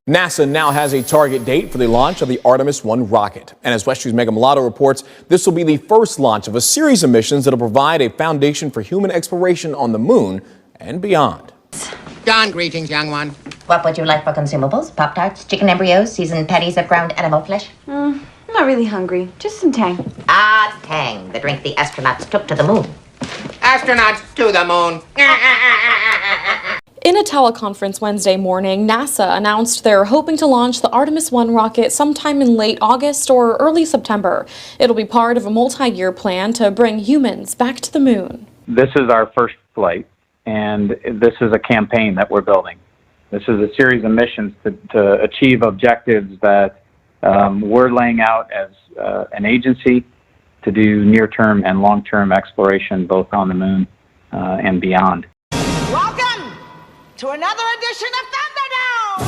NASA now has a target date for the launch of the Artemis 1 rocket. And as West 2's Mega Mulatto reports, this will be the first launch of a series of missions that will provide a foundation for human exploration on the moon and beyond. Dawn greetings, young one. What would you like for consumables? Pop-Tarts, chicken embryos, seasoned patties of ground animal flesh? I'm not really hungry. Just some Tang. Ah, Tang, the drink the astronauts took to the moon. Astronauts to the moon. In a teleconference Wednesday morning, NASA announced they're hoping to launch the Artemis 1 rocket sometime in late August or early September. It'll be part of a multi-year plan to bring humans back to the moon. This is our first flight, and this is a campaign that we're building. This is a series of missions to achieve objectives that we're laying out as an agency to do near-term and long-term exploration both on the moon and beyond. Welcome to another edition of Thunderdome!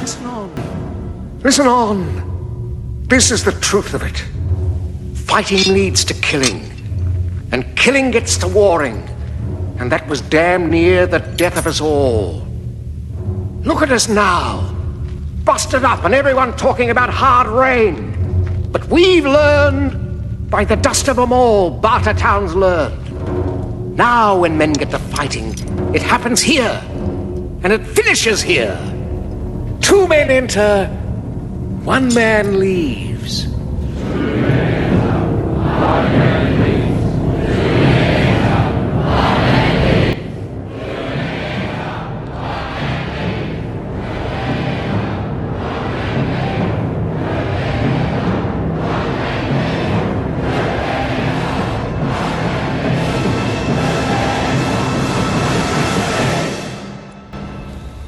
Listen on. Listen on. This is the truth of it. Fighting leads to killing, and killing gets to warring, and that was damn near the death of us all. Look at us now, busted up and everyone talking about hard rain. But we've learned, by the dust of them all, Bartertown's learned. Now when men get to fighting, it happens here, and it finishes here. 2 men enter, 1 man leaves.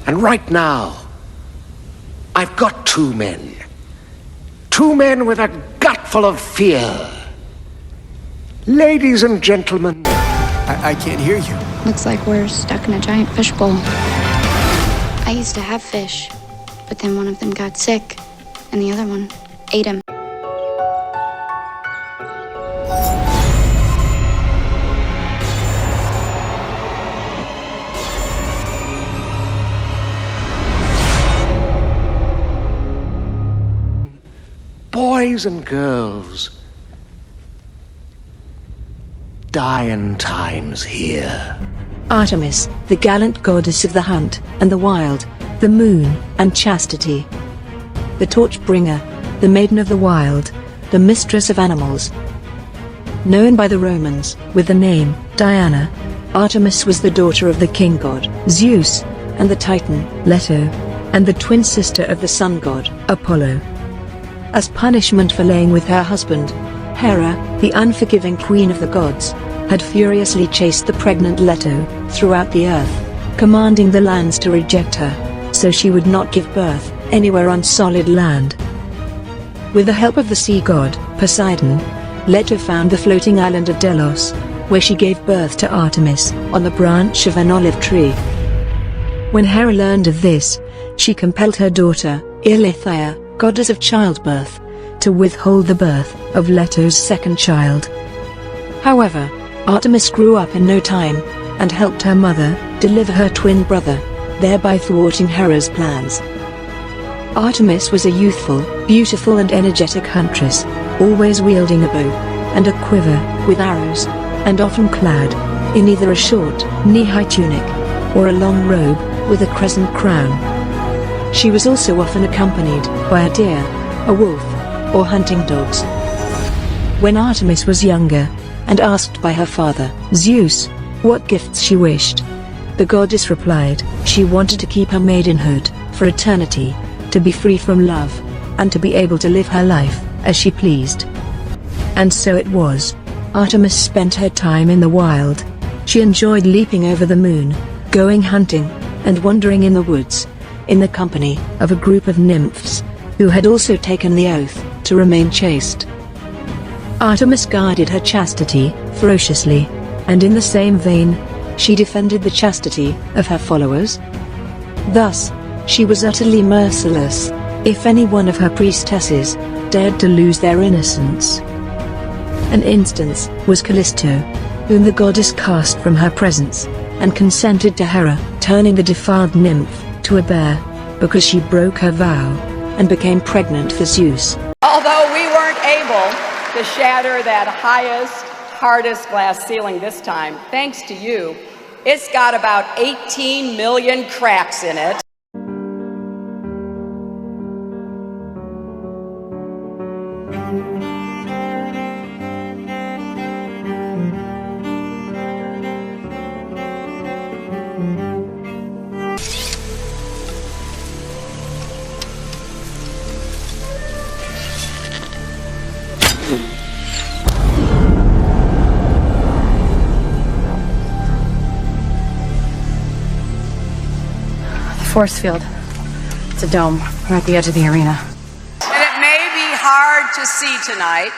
And right now, I've got 2 men. 2 men with a gut full of fear. Ladies and gentlemen. I can't hear you. Looks like we're stuck in a giant fishbowl. I used to have fish, but then one of them got sick, and the other one ate him. Boys and girls, dying times here. Artemis, the gallant goddess of the hunt and the wild, the moon and chastity. The torch-bringer, the maiden of the wild, the mistress of animals. Known by the Romans with the name Diana, Artemis was the daughter of the king god Zeus and the titan Leto, and the twin sister of the sun god Apollo. As punishment for laying with her husband, Hera, the unforgiving queen of the gods, had furiously chased the pregnant Leto throughout the earth, commanding the lands to reject her, so she would not give birth anywhere on solid land. With the help of the sea god, Poseidon, Leto found the floating island of Delos, where she gave birth to Artemis on the branch of an olive tree. When Hera learned of this, she compelled her daughter, Eileithyia, goddess of childbirth, to withhold the birth of Leto's second child. However, Artemis grew up in no time, and helped her mother deliver her twin brother, thereby thwarting Hera's plans. Artemis was a youthful, beautiful and energetic huntress, always wielding a bow and a quiver with arrows, and often clad in either a short, knee-high tunic or a long robe with a crescent crown. She was also often accompanied by a deer, a wolf, or hunting dogs. When Artemis was younger, and asked by her father, Zeus, what gifts she wished, the goddess replied she wanted to keep her maidenhood for eternity, to be free from love, and to be able to live her life as she pleased. And so it was. Artemis spent her time in the wild. She enjoyed leaping over the moon, going hunting, and wandering in the woods, in the company of a group of nymphs, who had also taken the oath to remain chaste. Artemis guarded her chastity ferociously, and in the same vein, she defended the chastity of her followers. Thus, she was utterly merciless if any one of her priestesses dared to lose their innocence. An instance was Callisto, whom the goddess cast from her presence, and consented to Hera turning the defiled nymph to a bear, because she broke her vow, and became pregnant for Zeus. Although we weren't able to shatter that highest, hardest glass ceiling this time, thanks to you, it's got about 18 million cracks in it. Force field. It's a dome. We're at the edge of the arena. And it may be hard to see tonight,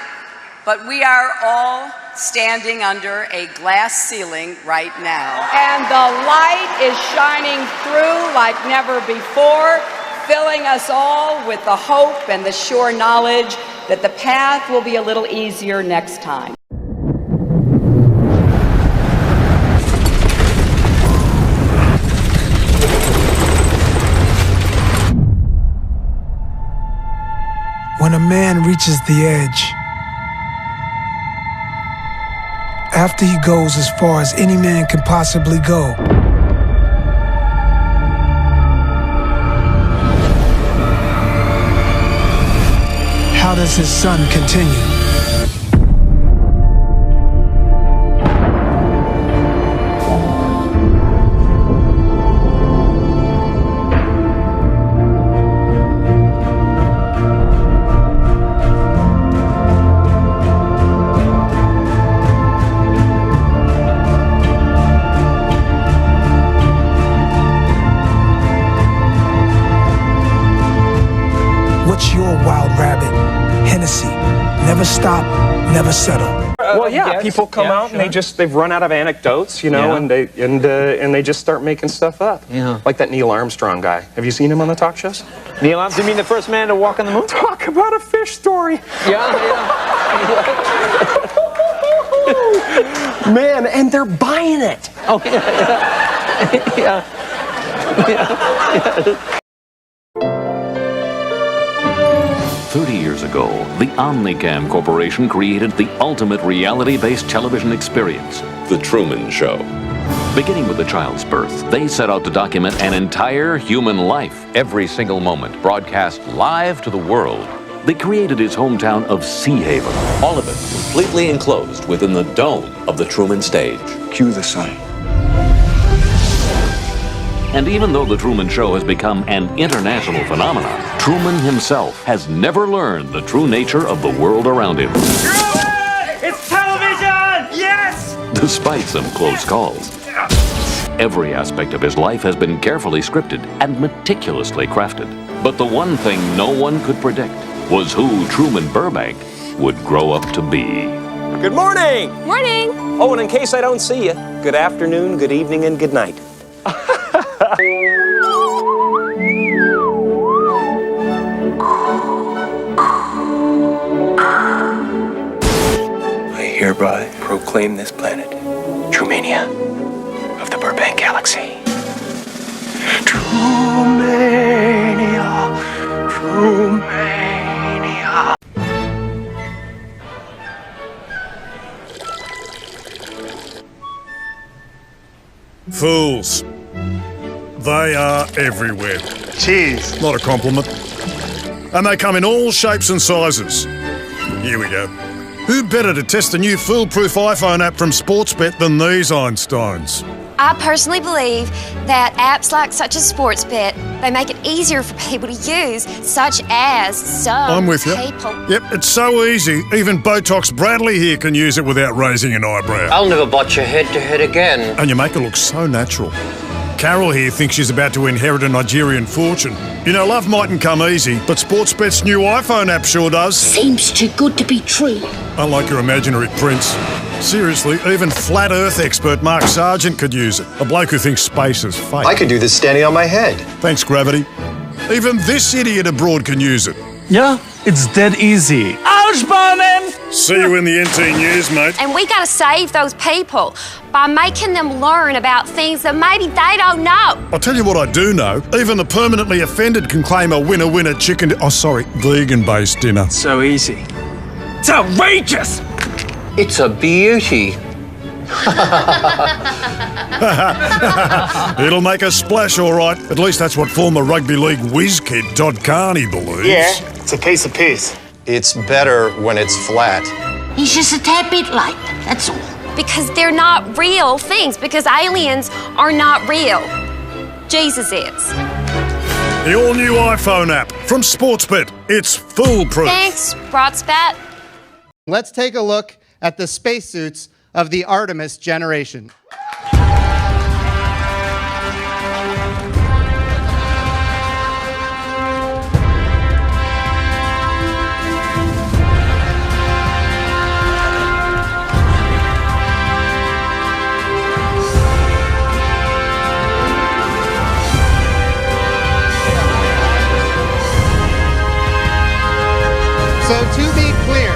but we are all standing under a glass ceiling right now. And the light is shining through like never before, filling us all with the hope and the sure knowledge that the path will be a little easier next time. When a man reaches the edge, after he goes as far as any man can possibly go, how does his son continue? What's your wild rabbit? Hennessy. Never stop, never settle. Well, yeah, people come out and they've run out of anecdotes, you know, and they just start making stuff up. Yeah. Like that Neil Armstrong guy. Have you seen him on the talk shows? Neil Armstrong, you mean the first man to walk on the moon? Talk about a fish story. Yeah. Man, and they're buying it. Oh, yeah. 30 years ago, the Omnicam Corporation created the ultimate reality-based television experience, The Truman Show. Beginning with a child's birth, they set out to document an entire human life, every single moment, broadcast live to the world. They created his hometown of Sea Haven, all of it completely enclosed within the dome of the Truman stage. Cue the sun. And even though The Truman Show has become an international phenomenon, Truman himself has never learned the true nature of the world around him. Truman! It's television! Yes! Despite some close calls. Every aspect of his life has been carefully scripted and meticulously crafted. But the one thing no one could predict was who Truman Burbank would grow up to be. Good morning! Morning! Oh, and in case I don't see you, good afternoon, good evening, and good night. I hereby proclaim this planet Trumania of the Burbank Galaxy. Trumania, Trumania. Fools. They are everywhere. Cheers. Not a compliment. And they come in all shapes and sizes. Here we go. Who better to test the new foolproof iPhone app from Sportsbet than these Einsteins? I personally believe that apps like such as Sportsbet, they make it easier for people to use, such as some I'm with you. people. Yep, it's so easy. Even Botox Bradley here can use it without raising an eyebrow. I'll never botch your head-to-head again. And you make it look so natural. Carol here thinks she's about to inherit a Nigerian fortune. You know, love mightn't come easy, but Sportsbet's new iPhone app sure does. Seems too good to be true. Unlike your imaginary prince. Seriously, even flat Earth expert Mark Sargent could use it. A bloke who thinks space is fake. I could do this standing on my head. Thanks, gravity. Even this idiot abroad can use it. Yeah, it's dead easy. Ouch, Barman! See you in the NT News, mate. And we gotta save those people by making them learn about things that maybe they don't know. I'll tell you what I do know. Even the permanently offended can claim a winner-winner vegan-based dinner. So easy. It's outrageous! It's a beauty. It'll make a splash, all right. At least that's what former rugby league whiz kid Todd Carney believes. Yeah, it's a piece of piss. It's better when it's flat. He's just a tad bit late, that's all. Because they're not real things, because aliens are not real. Jesus is. The all-new iPhone app from Sportsbet. It's foolproof. Thanks, Broadspat. Let's take a look at the spacesuits of the Artemis generation. So to be clear,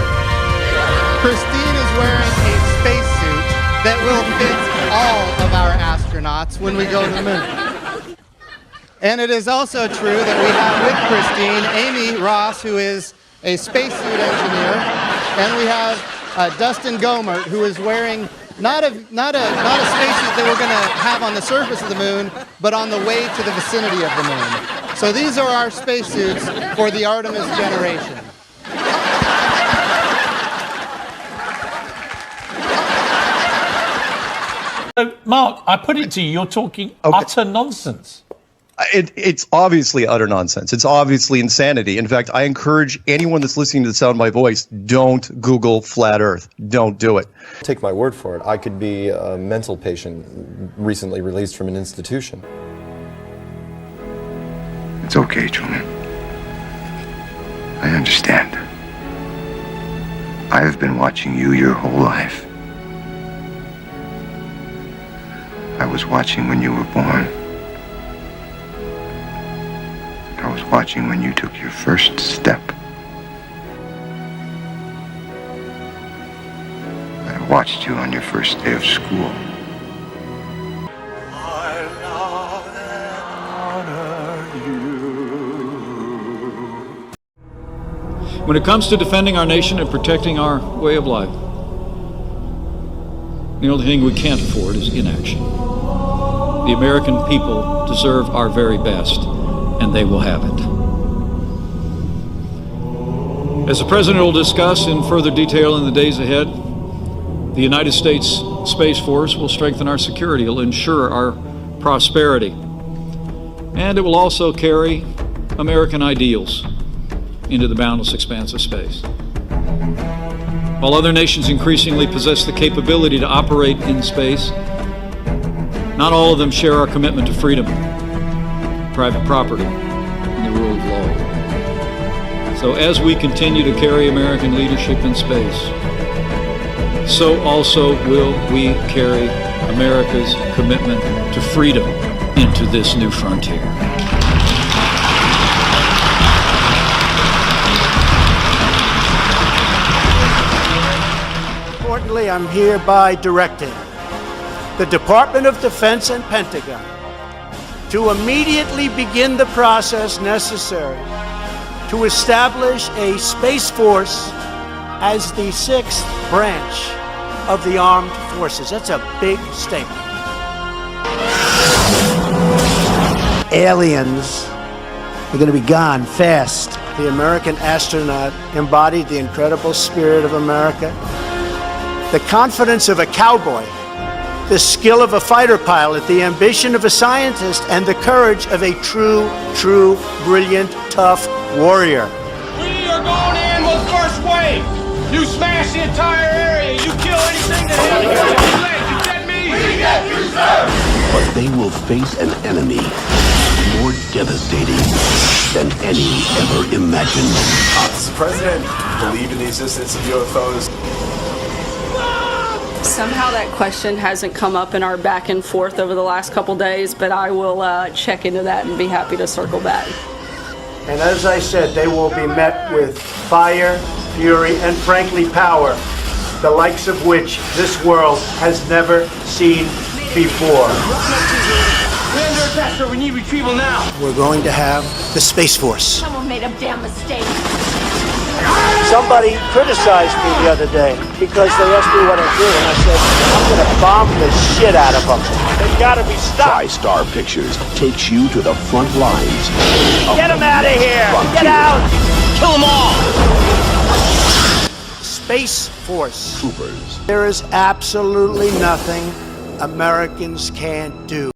Christine is wearing a spacesuit that will fit all of our astronauts when we go to the moon. And it is also true that we have with Christine Amy Ross, who is a spacesuit engineer, and we have Dustin Gomert, who is wearing not a spacesuit that we're going to have on the surface of the moon, but on the way to the vicinity of the moon. So these are our spacesuits for the Artemis generation. Mark, I put it to you, you're talking utter nonsense. It's obviously utter nonsense. It's obviously insanity. In fact, I encourage anyone that's listening to the sound of my voice, don't Google flat Earth. Don't do it. Take my word for it. I could be a mental patient recently released from an institution. It's okay, Truman. I understand. I have been watching you your whole life. I was watching when you were born. I was watching when you took your first step. I watched you on your first day of school. When it comes to defending our nation and protecting our way of life, the only thing we can't afford is inaction. The American people deserve our very best, and they will have it. As the President will discuss in further detail in the days ahead, the United States Space Force will strengthen our security, it will ensure our prosperity, and it will also carry American ideals into the boundless expanse of space. While other nations increasingly possess the capability to operate in space, not all of them share our commitment to freedom, private property, and the rule of law. So as we continue to carry American leadership in space, so also will we carry America's commitment to freedom into this new frontier. Importantly, I'm hereby directing the Department of Defense and Pentagon to immediately begin the process necessary to establish a Space Force as the 6th branch of the armed forces. That's a big statement. Aliens are going to be gone fast. The American astronaut embodied the incredible spirit of America, the confidence of a cowboy, the skill of a fighter pilot, the ambition of a scientist, and the courage of a true, brilliant, tough warrior. We are going in with first wave. You smash the entire area. You kill anything that has you dead meat. We get you, sir. But they will face an enemy more devastating than any ever imagined. Does the president believe in the existence of UFOs? Somehow that question hasn't come up in our back and forth over the last couple days, but I will check into that and be happy to circle back. And as I said, they will be met with fire, fury, and frankly power, the likes of which this world has never seen before. We're under attack, sir. We need retrieval now. We're going to have the Space Force. Someone made a damn mistake. Somebody criticized me the other day because they asked me what I do, and I said, I'm going to bomb the shit out of them. They've got to be stopped. TriStar Pictures takes you to the front lines. Get them out of here! Get out! Kill them all! Space Force. Troopers. There is absolutely nothing Americans can't do.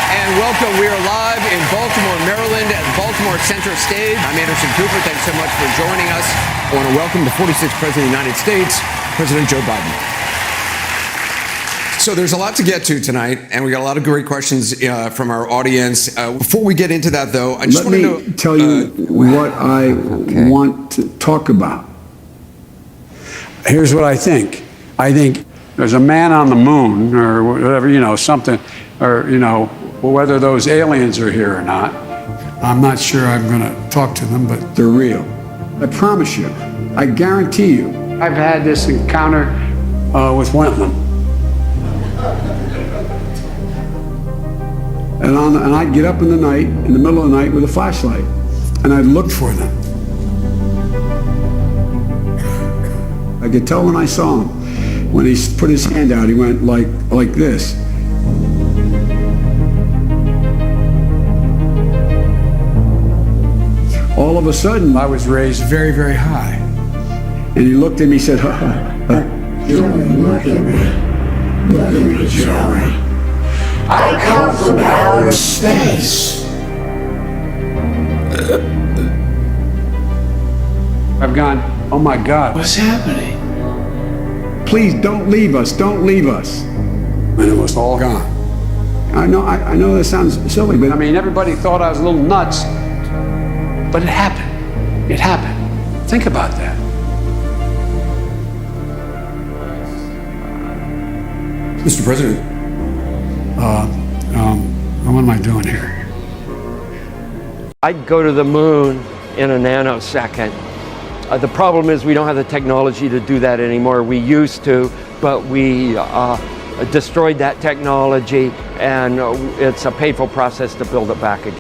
And welcome. We are live in Baltimore, Maryland at Baltimore Center Stage. I'm Anderson Cooper. Thanks so much for joining us. I want to welcome the 46th President of the United States, President Joe Biden. So there's a lot to get to tonight, and we got a lot of great questions from our audience. Before we get into that, though, I just want to know... Let me tell you what I want to talk about. Here's what I think. I think there's a man on the moon, or whatever, you know, something, or, you know, whether those aliens are here or not. I'm not sure I'm going to talk to them, but they're real. I promise you. I guarantee you. I've had this encounter with one of them. And I'd get up in the night, in the middle of the night with a flashlight, and I'd look for them. I could tell when I saw him. When he put his hand out, he went like this. All of a sudden, I was raised very, very high. And he looked at me and said, Joey, look at me. Look at me, Joey. I come from outer space. I've gone, oh my God. What's happening? Please don't leave us, don't leave us. And it was all gone. I know that sounds silly, but I mean, everybody thought I was a little nuts. But it happened. It happened. Think about that. Mr. President. What am I doing here? I'd go to the moon in a nanosecond. The problem is we don't have the technology to do that anymore. We used to, but we destroyed that technology, and it's a painful process to build it back again.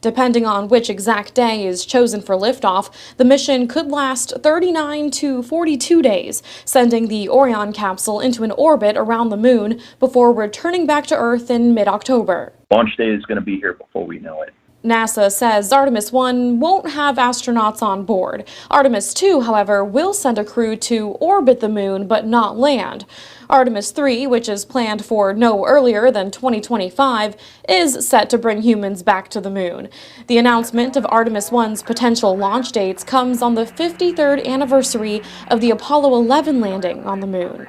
Depending on which exact day is chosen for liftoff, the mission could last 39 to 42 days, sending the Orion capsule into an orbit around the moon before returning back to Earth in mid-October. Launch date is going to be here before we know it. NASA says Artemis 1 won't have astronauts on board. Artemis 2, however, will send a crew to orbit the moon but not land. Artemis 3, which is planned for no earlier than 2025, is set to bring humans back to the moon. The announcement of Artemis 1's potential launch dates comes on the 53rd anniversary of the Apollo 11 landing on the moon.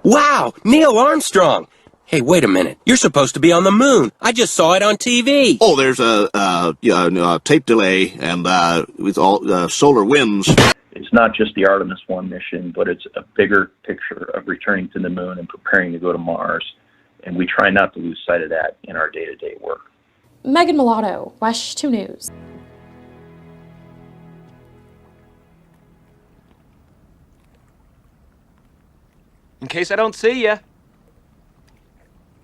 Wow, Neil Armstrong! Hey, wait a minute. You're supposed to be on the moon. I just saw it on TV. Oh, there's a tape delay and with all solar winds. It's not just the Artemis 1 mission, but it's a bigger picture of returning to the moon and preparing to go to Mars. And we try not to lose sight of that in our day-to-day work. Megan Mulatto, WESH 2 News. In case I don't see ya.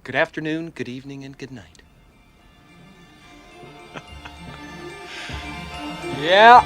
Good afternoon, good evening, and good night. Yeah.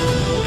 Bye.